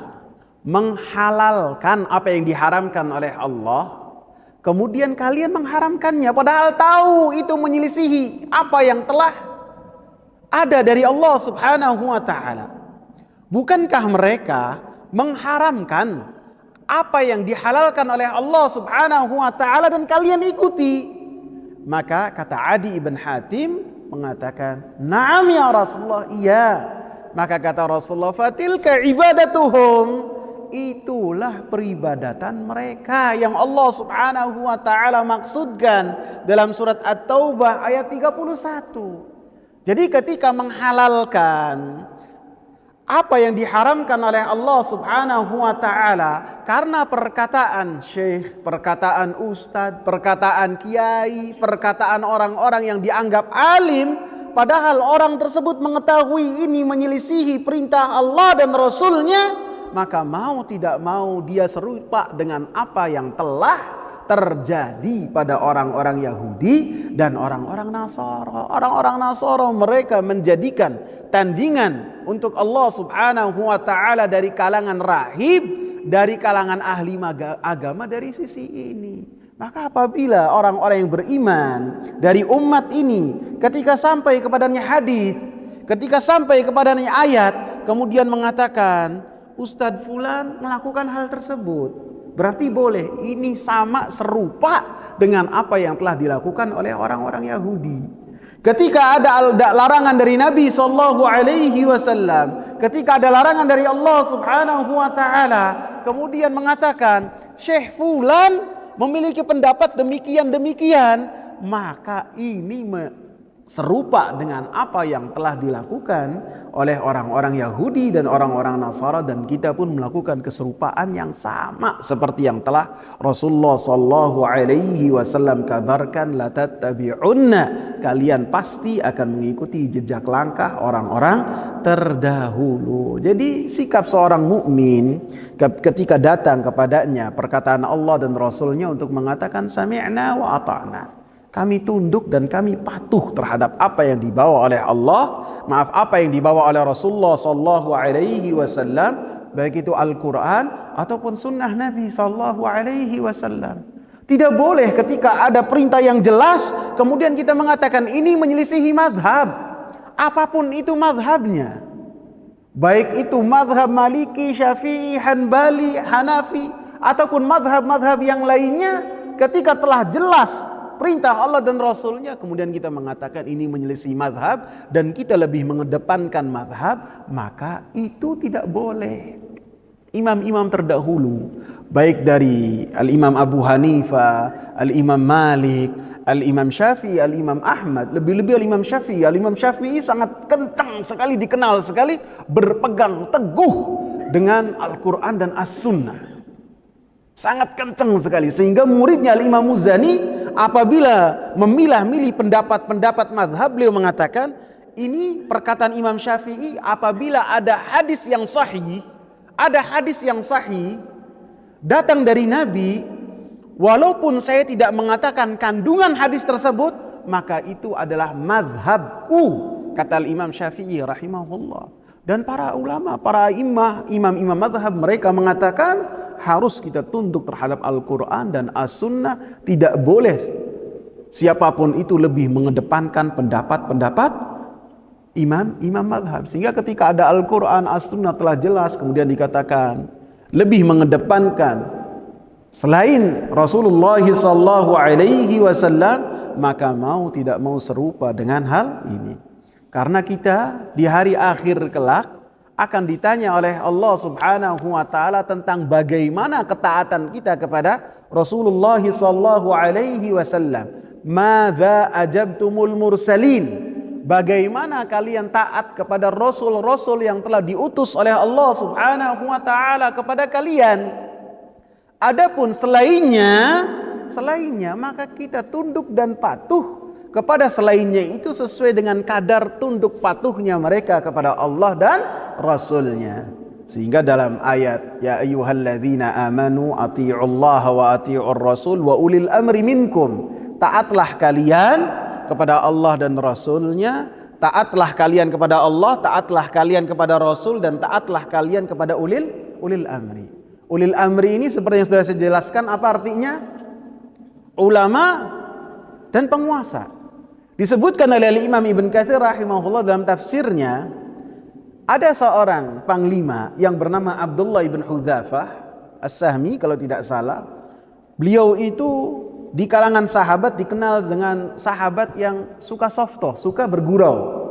menghalalkan apa yang diharamkan oleh Allah, kemudian kalian mengharamkannya, padahal tahu itu menyelisihi apa yang telah ada dari Allah Subhanahu wa taala. Bukankah mereka mengharamkan apa yang dihalalkan oleh Allah Subhanahu wa taala dan kalian ikuti? Maka kata Adi ibn Hatim mengatakan, "Na'am ya Rasulullah, iya." Maka kata Rasulullah, "Fatilka ibadatuhum." Itulah peribadatan mereka yang Allah Subhanahu wa taala maksudkan dalam surat At-Taubah ayat 31. Jadi ketika menghalalkan apa yang diharamkan oleh Allah Subhanahu wa taala karena perkataan syekh, perkataan ustadz, perkataan kiai, perkataan orang-orang yang dianggap alim, padahal orang tersebut mengetahui ini menyelisihi perintah Allah dan Rasulnya, maka mau tidak mau dia serupa dengan apa yang telah terjadi pada orang-orang Yahudi dan orang-orang Nasara. Orang-orang Nasara mereka menjadikan tandingan untuk Allah Subhanahu wa taala dari kalangan rahib, dari kalangan ahli agama dari sisi ini. Maka apabila orang-orang yang beriman dari umat ini ketika sampai kepadanya hadis, ketika sampai kepadanya ayat, kemudian mengatakan Ustadz Fulan melakukan hal tersebut, berarti boleh. Ini sama serupa dengan apa yang telah dilakukan oleh orang-orang Yahudi. Ketika ada larangan dari Nabi sallallahu alaihi wasallam, ketika ada larangan dari Allah Subhanahu wa taala, kemudian mengatakan Syekh Fulan memiliki pendapat demikian, maka ini serupa dengan apa yang telah dilakukan oleh orang-orang Yahudi dan orang-orang Nasara, dan kita pun melakukan keserupaan yang sama seperti yang telah Rasulullah sallallahu alaihi wasallam kabarkan, la tattabi'unna, kalian pasti akan mengikuti jejak langkah orang-orang terdahulu. Jadi sikap seorang mukmin ketika datang kepadanya perkataan Allah dan Rasulnya untuk mengatakan sami'na wa ata'na, kami tunduk dan kami patuh terhadap apa yang dibawa oleh Allah, apa yang dibawa oleh Rasulullah sallallahu alaihi wasallam, baik itu Al-Qur'an ataupun sunnah Nabi sallallahu alaihi wasallam. Tidak boleh ketika ada perintah yang jelas kemudian kita mengatakan ini menyelisihi madhab, apapun itu madhabnya, baik itu madhab Maliki, Syafi'i, Hanbali, Hanafi ataupun madhab-madhab yang lainnya. Ketika telah jelas perintah Allah dan Rasulnya, kemudian kita mengatakan ini menyelisih madhab dan kita lebih mengedepankan madhab, maka itu tidak boleh. Imam-imam terdahulu, baik dari Al-Imam Abu Hanifah, Al-Imam Malik, Al-Imam Syafi'i, Al-Imam Ahmad, lebih-lebih Al-Imam Syafi'i. Al-Imam Syafi'i sangat kencang sekali, dikenal sekali berpegang teguh dengan Al-Quran dan As-Sunnah. Sangat kencang sekali, sehingga muridnya Al-Imam Muzani apabila memilah-milih pendapat-pendapat madhab, beliau mengatakan ini perkataan Imam Syafi'i, apabila ada hadis yang sahih, datang dari Nabi, walaupun saya tidak mengatakan kandungan hadis tersebut, maka itu adalah madhabku, kata Imam Syafi'i rahimahullah. Dan para ulama, para imam-imam madhab, mereka mengatakan harus kita tunduk terhadap Al-Quran dan As-Sunnah. Tidak boleh siapapun itu lebih mengedepankan pendapat-pendapat imam madhab. Sehingga ketika ada Al-Quran, As-Sunnah telah jelas, kemudian dikatakan lebih mengedepankan selain Rasulullah sallallahu alaihi wasallam, maka mau tidak mau serupa dengan hal ini. Karena kita di hari akhir kelak akan ditanya oleh Allah Subhanahu wa taala tentang bagaimana ketaatan kita kepada Rasulullah sallallahu alaihi wasallam. Madza ajabtumul mursalin? Bagaimana kalian taat kepada rasul-rasul yang telah diutus oleh Allah Subhanahu wa taala kepada kalian? Adapun selainnya maka kita tunduk dan patuh kepada selainnya itu sesuai dengan kadar tunduk patuhnya mereka kepada Allah dan Rasulnya. Sehingga dalam ayat ya ayyuhalladzina amanu atii'ullaha wa atii'ur rasul wa ulil amri minkum, taatlah kalian kepada Allah dan Rasulnya, taatlah kalian kepada Allah, taatlah kalian kepada Rasul, dan taatlah kalian kepada ulil amri. Ulil amri ini seperti yang sudah saya jelaskan apa artinya? Ulama dan penguasa. Disebutkan oleh Imam Ibn Katsir rahimahullah dalam tafsirnya, ada seorang panglima yang bernama Abdullah ibn Hudzafah As-Sahmi kalau tidak salah. Beliau itu di kalangan sahabat dikenal dengan sahabat yang suka softoh, suka bergurau.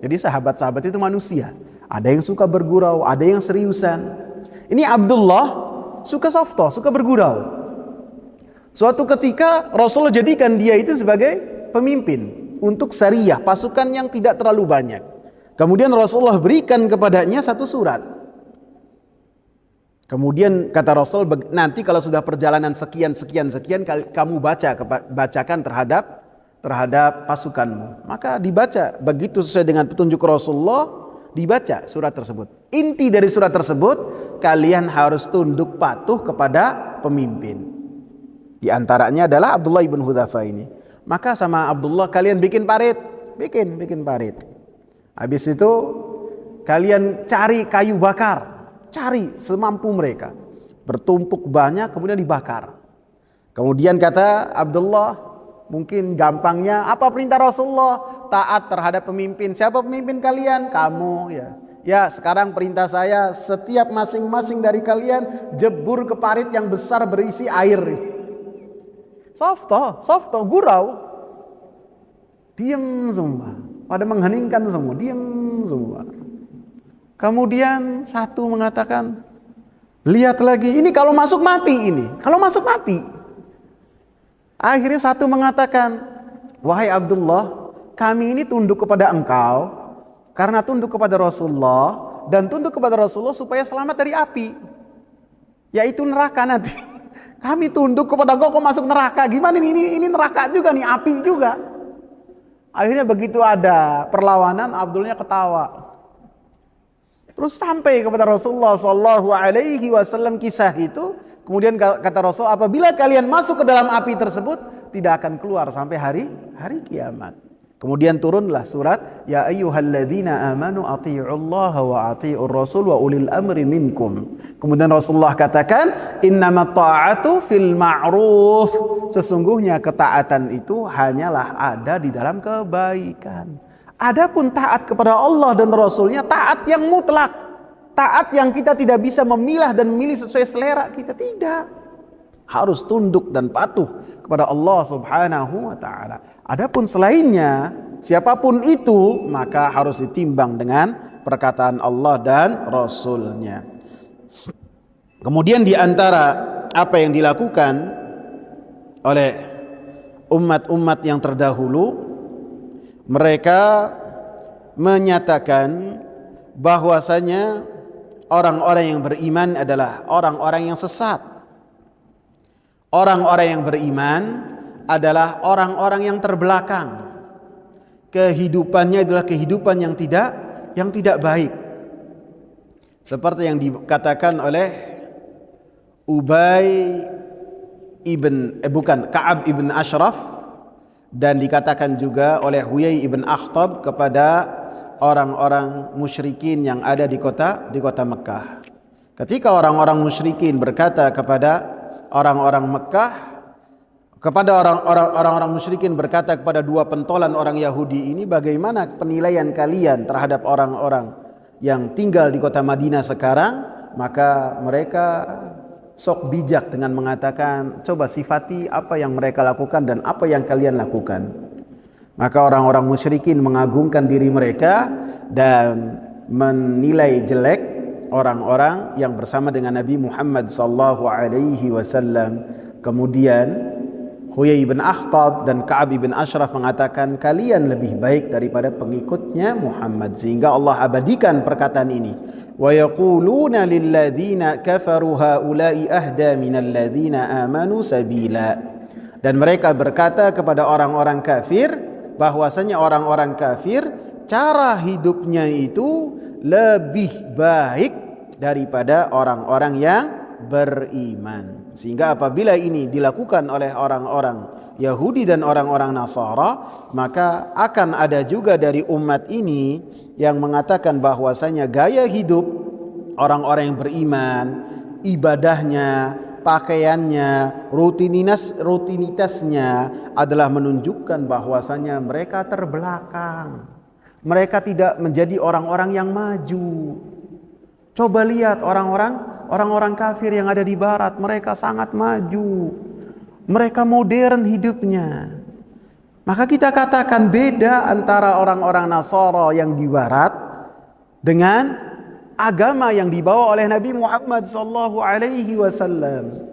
Jadi sahabat-sahabat itu manusia, ada yang suka bergurau, ada yang seriusan. Ini Abdullah suka softoh, suka bergurau. Suatu ketika Rasulullah jadikan dia itu sebagai pemimpin untuk sariyah, pasukan yang tidak terlalu banyak. Kemudian Rasulullah berikan kepadanya satu surat. Kemudian kata Rasul, nanti kalau sudah perjalanan sekian kamu bacakan terhadap pasukanmu. Maka dibaca, begitu sesuai dengan petunjuk Rasulullah, dibaca surat tersebut. Inti dari surat tersebut, kalian harus tunduk patuh kepada pemimpin. Di antaranya adalah Abdullah ibn Hudzafah ini. Maka sama Abdullah, kalian bikin parit, bikin parit. Habis itu kalian cari kayu bakar, cari semampu mereka, bertumpuk banyak, kemudian dibakar. Kemudian kata Abdullah, mungkin gampangnya apa perintah Rasulullah? Taat terhadap pemimpin. Siapa pemimpin kalian? Kamu ya. Ya, sekarang perintah saya, setiap masing-masing dari kalian jebur ke parit yang besar berisi air. Softo, gurau. Diam semua. Pada mengheningkan semua, diam semua. Kemudian satu mengatakan, lihat lagi, ini kalau masuk mati ini. Kalau masuk mati. Akhirnya satu mengatakan, wahai Abdullah, kami ini tunduk kepada engkau karena tunduk kepada Rasulullah, dan tunduk kepada Rasulullah supaya selamat dari api, yaitu neraka nanti. Kami tunduk kepada engkau, kau masuk neraka. Gimana ini neraka juga nih, api juga. Akhirnya begitu ada perlawanan, Abdullahnya ketawa. Terus sampai kepada Rasulullah Sallallahu Alaihi Wasallam kisah itu. Kemudian kata Rasul, apabila kalian masuk ke dalam api tersebut, tidak akan keluar sampai hari kiamat. Kemudian turunlah surat, ya ayyuhalladzina amanu athi'ullaha wa athi'ur rasul wa ulil amri minkum. Kemudian Rasulullah katakan, innamat ta'atu fil ma'ruf. Sesungguhnya ketaatan itu hanyalah ada di dalam kebaikan. Adapun taat kepada Allah dan Rasulnya taat yang mutlak. Taat yang kita tidak bisa memilah dan memilih sesuai selera kita, tidak. Harus tunduk dan patuh kepada Allah Subhanahu wa ta'ala. Adapun selainnya, siapapun itu, maka harus ditimbang dengan perkataan Allah dan Rasulnya. Kemudian di antara apa yang dilakukan oleh umat-umat yang terdahulu, mereka menyatakan bahwasanya orang-orang yang beriman adalah orang-orang yang sesat. Orang-orang yang beriman adalah orang-orang yang terbelakang. Kehidupannya adalah kehidupan yang tidak baik. Seperti yang dikatakan oleh Ka'ab ibn Ashraf, dan dikatakan juga oleh Huyai ibn Akhtab kepada orang-orang musyrikin yang ada di kota Mekah. Ketika orang-orang musyrikin berkata kepada orang-orang Mekah, kepada orang-orang musyrikin berkata kepada dua pentolan orang Yahudi ini, bagaimana penilaian kalian terhadap orang-orang yang tinggal di kota Madinah sekarang? Maka mereka sok bijak dengan mengatakan, coba sifati apa yang mereka lakukan dan apa yang kalian lakukan. Maka orang-orang musyrikin mengagungkan diri mereka dan menilai jelek orang-orang yang bersama dengan Nabi Muhammad sallallahu alaihi wasallam. Kemudian Huyai bin Akhtab dan Ka'ab bin Ashraf mengatakan, kalian lebih baik daripada pengikutnya Muhammad. Sehingga Allah abadikan perkataan ini. Wa yaquluna lilladzina kafaru haula'i ahda minal ladzina amanu sabila. Dan mereka berkata kepada orang-orang kafir bahwasanya orang-orang kafir cara hidupnya itu lebih baik daripada orang-orang yang beriman. Sehingga apabila ini dilakukan oleh orang-orang Yahudi dan orang-orang Nasara, maka akan ada juga dari umat ini yang mengatakan bahwasanya gaya hidup orang-orang yang beriman, ibadahnya, pakaiannya, rutinitasnya adalah menunjukkan bahwasanya mereka terbelakang. Mereka tidak menjadi orang-orang yang maju. Coba lihat orang-orang kafir yang ada di barat, mereka sangat maju. Mereka modern hidupnya. Maka kita katakan beda antara orang-orang Nasara yang di barat dengan agama yang dibawa oleh Nabi Muhammad sallallahu alaihi wasallam.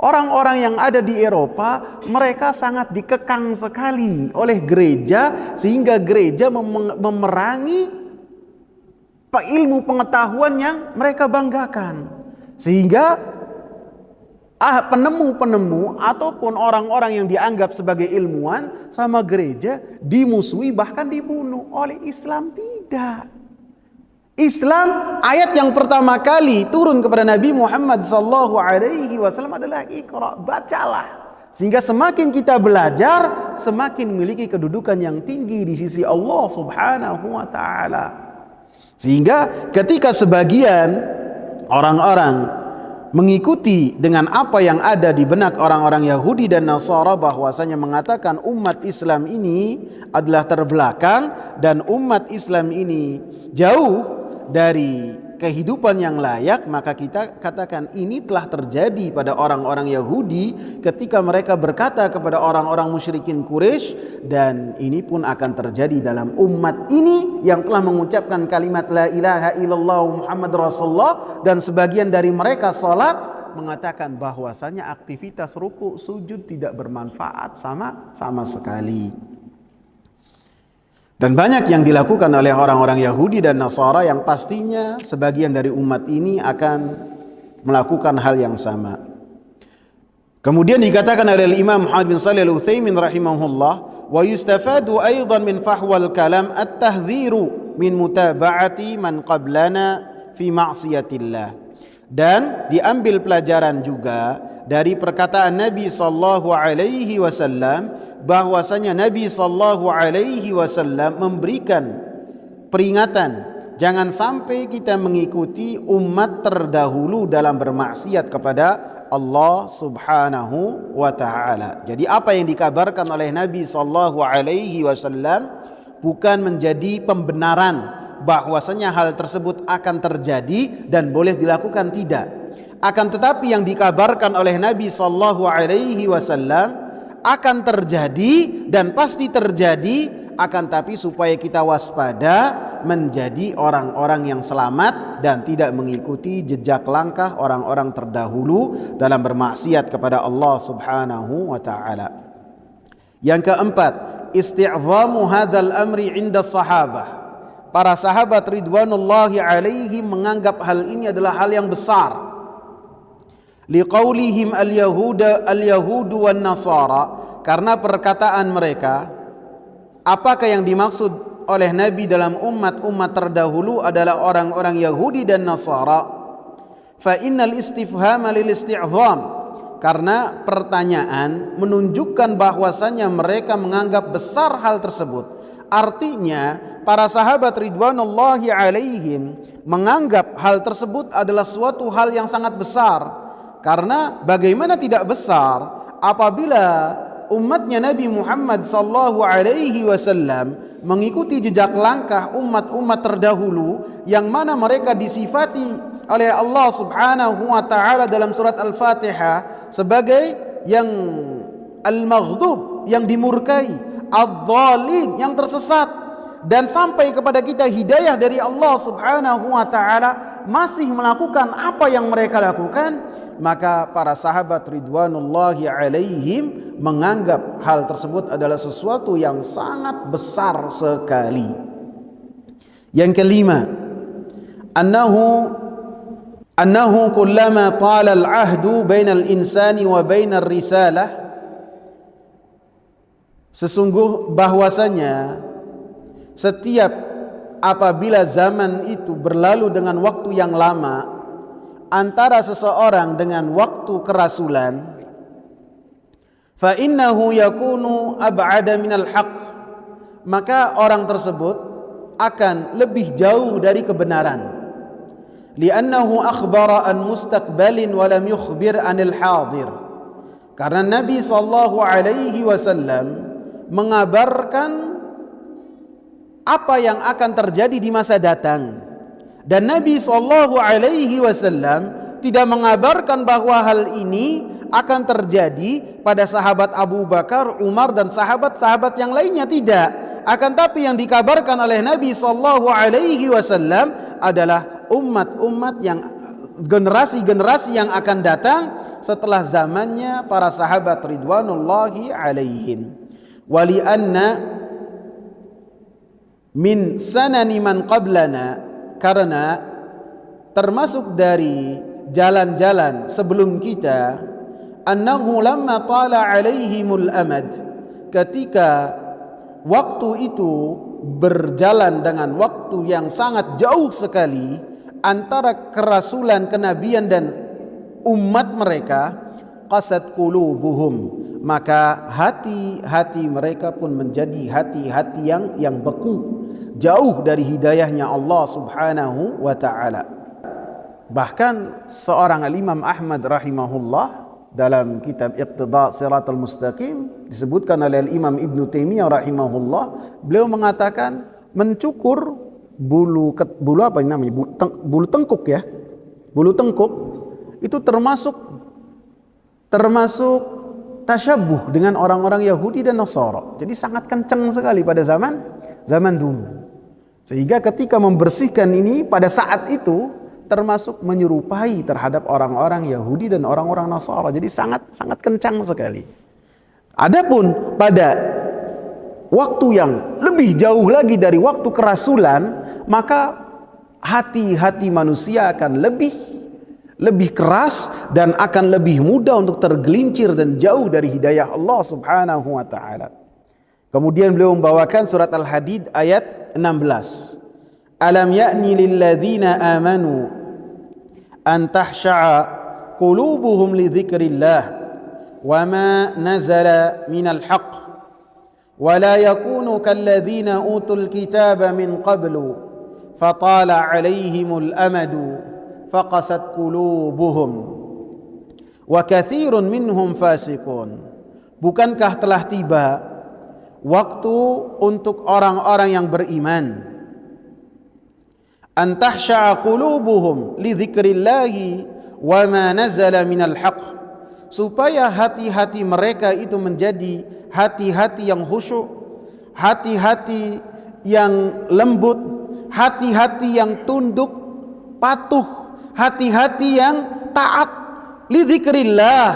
Orang-orang yang ada di Eropa, mereka sangat dikekang sekali oleh gereja, sehingga gereja memerangi ilmu pengetahuan yang mereka banggakan. Sehingga penemu-penemu ataupun orang-orang yang dianggap sebagai ilmuwan sama gereja dimusuhi, bahkan dibunuh. Oleh Islam tidak. Islam ayat yang pertama kali turun kepada Nabi Muhammad sallallahu alaihi wasallam adalah Iqra, bacalah. Sehingga semakin kita belajar, semakin memiliki kedudukan yang tinggi di sisi Allah Subhanahu wa taala. Sehingga ketika sebagian orang-orang mengikuti dengan apa yang ada di benak orang-orang Yahudi dan Nasara, bahwasanya mengatakan umat Islam ini adalah terbelakang dan umat Islam ini jauh dari kehidupan yang layak, maka kita katakan ini telah terjadi pada orang-orang Yahudi ketika mereka berkata kepada orang-orang musyrikin Quraisy, dan ini pun akan terjadi dalam umat ini yang telah mengucapkan kalimat la ilaha illallah Muhammad Rasulullah, dan sebagian dari mereka salat mengatakan bahwasanya aktivitas ruku sujud tidak bermanfaat sama sekali. Dan banyak yang dilakukan oleh orang-orang Yahudi dan Nasara yang pastinya sebagian dari umat ini akan melakukan hal yang sama. Kemudian dikatakan oleh Imam Muhammad bin Shalih Al-Utsaimin rahimahullah, wa yustafadu aidan min fahwal kalam at-tahdhiru min mutaba'ati man qablana fi ma'siyatillah. Dan diambil pelajaran juga dari perkataan Nabi sallallahu alaihi wasallam bahwasanya Nabi sallallahu alaihi wasallam memberikan peringatan jangan sampai kita mengikuti umat terdahulu dalam bermaksiat kepada Allah Subhanahu wa taala. Jadi apa yang dikabarkan oleh Nabi sallallahu alaihi wasallam bukan menjadi pembenaran bahwasanya hal tersebut akan terjadi dan boleh dilakukan, tidak. Akan tetapi yang dikabarkan oleh Nabi sallallahu alaihi wasallam akan terjadi dan pasti terjadi, akan tapi supaya kita waspada menjadi orang-orang yang selamat dan tidak mengikuti jejak langkah orang-orang terdahulu dalam bermaksiat kepada Allah Subhanahu wa taala. Yang keempat, isti'zamu hadzal amri 'inda sahabah. Para sahabat ridwanullahi alaihim menganggap hal ini adalah hal yang besar. Liqaulihim al-yahudu wan nasara, karena perkataan mereka, apakah yang dimaksud oleh Nabi dalam umat-umat terdahulu adalah orang-orang Yahudi dan Nasara. Fa innal istifhama lil isti'zam, karena pertanyaan menunjukkan bahwasanya mereka menganggap besar hal tersebut. Artinya para sahabat ridwanullahi alaihim menganggap hal tersebut adalah suatu hal yang sangat besar. Karena bagaimana tidak besar apabila umatnya Nabi Muhammad sallallahu alaihi wasallam mengikuti jejak langkah umat-umat terdahulu yang mana mereka disifati oleh Allah Subhanahu wa taala dalam surat Al-Fatihah sebagai yang al-maghdub, yang dimurkai, ad-dhalin, yang tersesat, dan sampai kepada kita hidayah dari Allah Subhanahu wa taala masih melakukan apa yang mereka lakukan, maka para sahabat ridwanullahi alaihim menganggap hal tersebut adalah sesuatu yang sangat besar sekali. Yang kelima, annahu kullama tala al-ahdu bainal insani wa bainar risalah, sesungguh bahwasanya setiap apabila zaman itu berlalu dengan waktu yang lama antara seseorang dengan waktu kerasulan, fa innahu yakunu ab'ada minal haqq, maka orang tersebut akan lebih jauh dari kebenaran. Li'annahu akhbara an mustaqbalin wa lam yukhbir anil hadir, karena Nabi sallallahu alaihi wasallam mengabarkan apa yang akan terjadi di masa datang. Dan Nabi sallallahu alaihi wasallam tidak mengabarkan bahwa hal ini akan terjadi pada sahabat Abu Bakar, Umar dan sahabat-sahabat yang lainnya, tidak. Akan tapi yang dikabarkan oleh Nabi sallallahu alaihi wasallam adalah umat-umat yang generasi-generasi yang akan datang setelah zamannya para sahabat ridwanullahi alaihim. Wali anna min sanani man qablana, karena termasuk dari jalan-jalan sebelum kita, annahu lamma tala alaihimul amad, ketika waktu itu berjalan dengan waktu yang sangat jauh sekali antara kerasulan, kenabian dan umat mereka, qasat qulubuhum, maka hati-hati mereka pun menjadi hati-hati yang beku, jauh dari hidayahnya Allah Subhanahu wa taala. Bahkan seorang Imam Ahmad rahimahullah dalam kitab Iqtida Siratal Mustaqim disebutkan oleh Imam Ibnu Taimiyah rahimahullah, beliau mengatakan mencukur bulu apa ini namanya? Bulu tengkuk ya. Bulu tengkuk itu termasuk tasyabuh dengan orang-orang Yahudi dan Nasara. Jadi sangat kencang sekali pada zaman dulu. Sehingga ketika membersihkan ini pada saat itu termasuk menyerupai terhadap orang-orang Yahudi dan orang-orang Nasara. Jadi sangat kencang sekali. Adapun pada waktu yang lebih jauh lagi dari waktu kerasulan, maka hati-hati manusia akan lebih keras dan akan lebih mudah untuk tergelincir dan jauh dari hidayah Allah Subhanahu wa taala. Kemudian beliau membawakan surat Al-Hadid ayat 16. Alam ya'ni lil ladzina amanu an tahsha'a qulubuhum li dzikrillah wa ma nazala minal haqq wa la yakunu kal ladzina utul kitaba min qablu fatala 'alaihimul amadu faqasat qulubuhum wa katsirun minhum fasiqun. Bukankah telah tiba waktu untuk orang-orang yang beriman an tahsha'a qulubuhum li dzikrillahi wa ma nazala minal haqq, supaya hati-hati mereka itu menjadi hati-hati yang khusyuk, hati-hati yang lembut, hati-hati yang tunduk patuh, hati-hati yang taat li dzikrillah,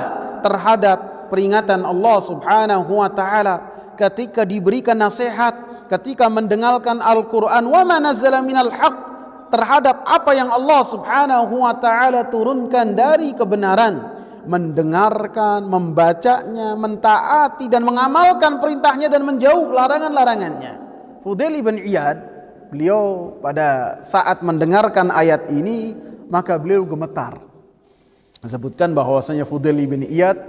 terhadap peringatan Allah Subhanahu wa taala, ketika diberikan nasihat, ketika mendengarkan Al-Qur'an, wa ma nazzala minal haqq, terhadap apa yang Allah Subhanahu wa taala turunkan dari kebenaran, mendengarkan, membacanya, mentaati dan mengamalkan perintahnya dan menjauh larangan-larangannya. Fudail bin Iyad, beliau pada saat mendengarkan ayat ini maka beliau gemetar. Disebutkan bahwasanya Fudail bin Iyad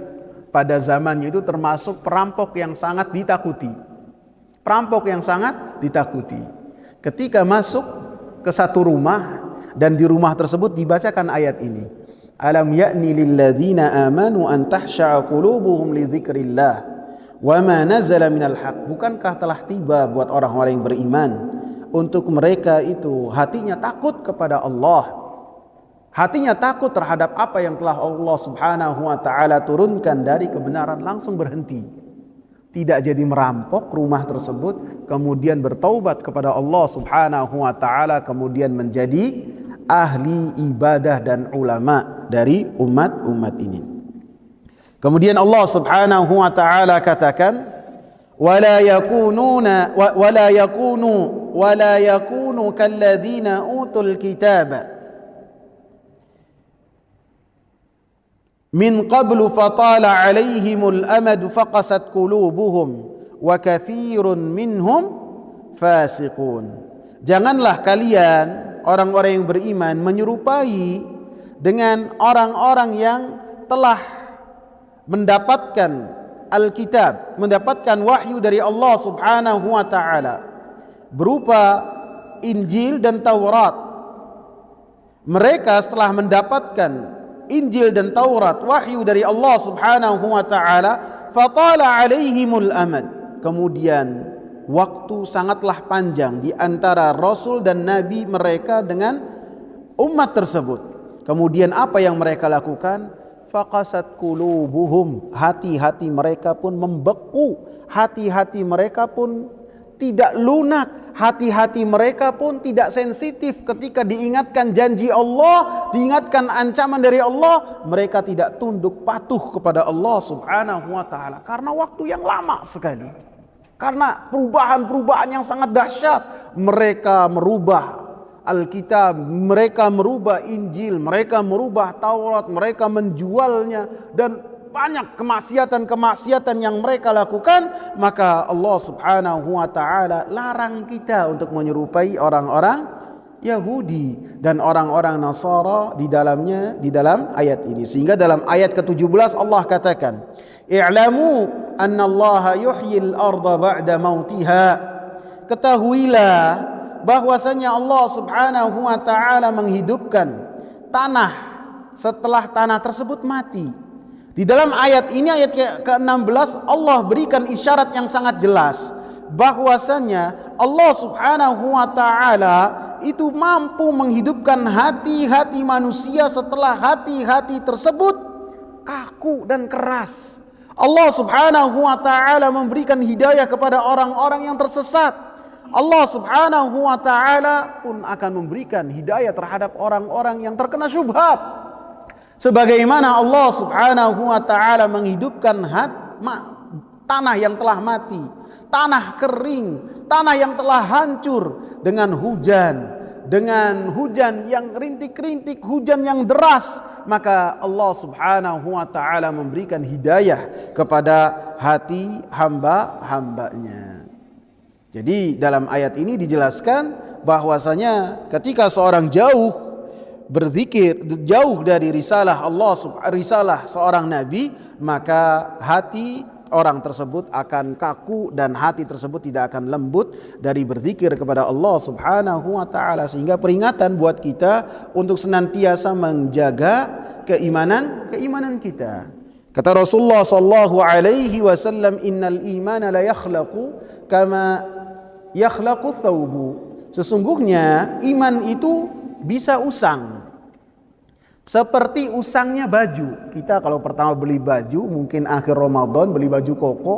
pada zamannya itu termasuk perampok yang sangat ditakuti. Perampok yang sangat ditakuti. Ketika masuk ke satu rumah dan di rumah tersebut dibacakan ayat ini. Alam ya'ni lil ladzina amanu an tahsha'a qulubuhum li dzikrillah wa ma nazala minal haqq. Bukankah telah tiba buat orang-orang yang beriman untuk mereka itu hatinya takut kepada Allah, hatinya takut terhadap apa yang telah Allah Subhanahu wa taala turunkan dari kebenaran, langsung berhenti. Tidak jadi merampok rumah tersebut, kemudian bertaubat kepada Allah Subhanahu wa taala, kemudian menjadi ahli ibadah dan ulama dari umat ini. Kemudian Allah Subhanahu wa taala katakan, wala yakunu kalladzina utul kitaba min qablu fatala alaihimul amadu faqasat qulubuhum wa katsirun minhum fasiqun. Janganlah kalian orang-orang yang beriman menyerupai dengan orang-orang yang telah mendapatkan Alkitab, mendapatkan wahyu dari Allah Subhanahu wa taala berupa Injil dan Taurat. Mereka setelah mendapatkan Injil dan Taurat, wahyu dari Allah Subhanahu wa taala, fatala alaihimul amad, kemudian waktu sangatlah panjang di antara rasul dan nabi mereka dengan umat tersebut. Kemudian apa yang mereka lakukan? Faqasat qulubuhum, hati-hati mereka pun membeku, hati-hati mereka pun tidak lunak, hati-hati mereka pun tidak sensitif ketika diingatkan janji Allah, diingatkan ancaman dari Allah, mereka tidak tunduk patuh kepada Allah Subhanahu wa taala karena waktu yang lama sekali. Karena perubahan-perubahan yang sangat dahsyat, mereka merubah Alkitab, mereka merubah Injil, mereka merubah Taurat, mereka menjualnya, dan banyak kemaksiatan-kemaksiatan yang mereka lakukan. Maka Allah Subhanahu wa taala larang kita untuk menyerupai orang-orang Yahudi dan orang-orang Nasara di dalam ayat ini. Sehingga dalam ayat ke-17 Allah katakan, "I'lamu anna Allah yuhyil arda ba'da mautiha." Ketahuilah bahwasanya Allah Subhanahu wa taala menghidupkan tanah setelah tanah tersebut mati. Di dalam ayat ini, ayat ke-16, Allah berikan isyarat yang sangat jelas bahwasanya Allah Subhanahu wa taala itu mampu menghidupkan hati-hati manusia setelah hati-hati tersebut kaku dan keras. Allah Subhanahu wa ta'ala memberikan hidayah kepada orang-orang yang tersesat. Allah Subhanahu wa ta'ala pun akan memberikan hidayah terhadap orang-orang yang terkena syubhat. Sebagaimana Allah Subhanahu wa ta'ala menghidupkan tanah yang telah mati, tanah kering, tanah yang telah hancur dengan hujan yang rintik-rintik, hujan yang deras, maka Allah Subhanahu wa ta'ala memberikan hidayah kepada hati hamba-hambanya. Jadi dalam ayat ini dijelaskan bahwasanya ketika seorang berzikir jauh dari risalah risalah seorang nabi, maka hati orang tersebut akan kaku dan hati tersebut tidak akan lembut dari berzikir kepada Allah Subhanahu wa ta'ala. Sehingga peringatan buat kita untuk senantiasa menjaga keimanan kita. Kata Rasulullah sallallahu alaihi wasallam, innal imana la yakhlaqu kama yakhlaqu thawbu. Sesungguhnya iman itu bisa usang seperti usangnya baju. Kita kalau pertama beli baju, mungkin akhir Ramadan beli baju koko,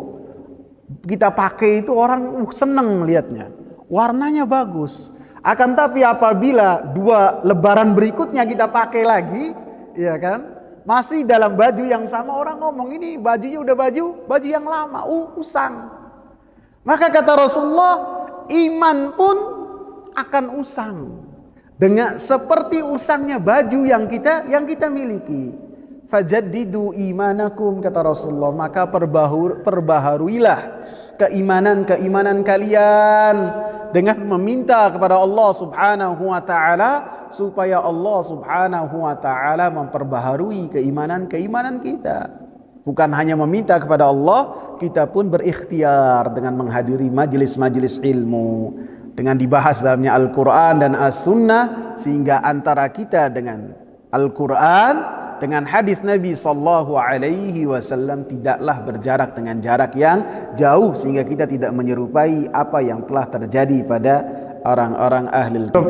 kita pakai itu orang seneng lihatnya, warnanya bagus. Akan tapi apabila 2 lebaran berikutnya kita pakai lagi, ya kan, masih dalam baju yang sama, orang ngomong ini bajunya udah baju yang lama, usang. Maka kata Rasulullah, iman pun akan usang dengan seperti usangnya baju yang kita miliki. Fajaddidu imanakum, kata Rasulullah, maka perbaharuilah keimanan kalian dengan meminta kepada Allah Subhanahu wa ta'ala supaya Allah Subhanahu wa ta'ala memperbaharui keimanan kita. Bukan hanya meminta kepada Allah, kita pun berikhtiar dengan menghadiri majelis-majelis ilmu, dengan dibahas dalamnya Al-Quran dan As-Sunnah, sehingga antara kita dengan Al-Quran, dengan hadis Nabi sallallahu alaihi wasallam tidaklah berjarak dengan jarak yang jauh, sehingga kita tidak menyerupai apa yang telah terjadi pada orang-orang ahli kitab.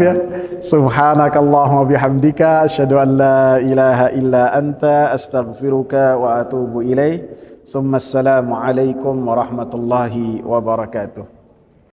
Subhanakallahumma bihamdika asyhadu an la ilaha illa anta astaghfiruka wa atubu ilaih. Assalamu alaikum warahmatullahi wabarakatuh.